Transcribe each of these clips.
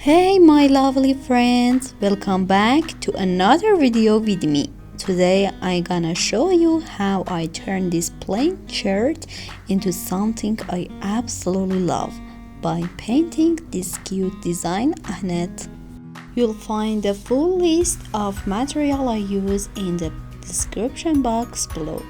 Hey my lovely friends, welcome back to another video with me. Today I'm gonna show you how I turn this plain shirt into something I absolutely love by painting this cute design on it. You'll find the full list of material I use in the description box below.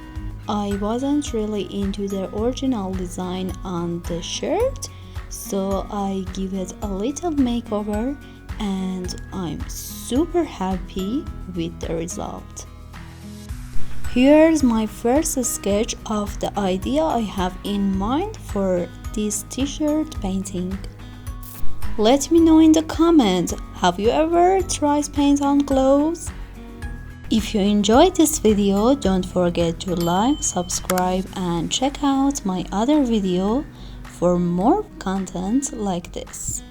I wasn't really into the original design on the shirt, so I give it a little makeover and I'm super happy with the result. Here's my first sketch of the idea I have in mind for this t-shirt painting. Let me know in the comments, have you ever tried paint on clothes? If you enjoyed this video, don't forget to like, subscribe and check out my other video for more content like this.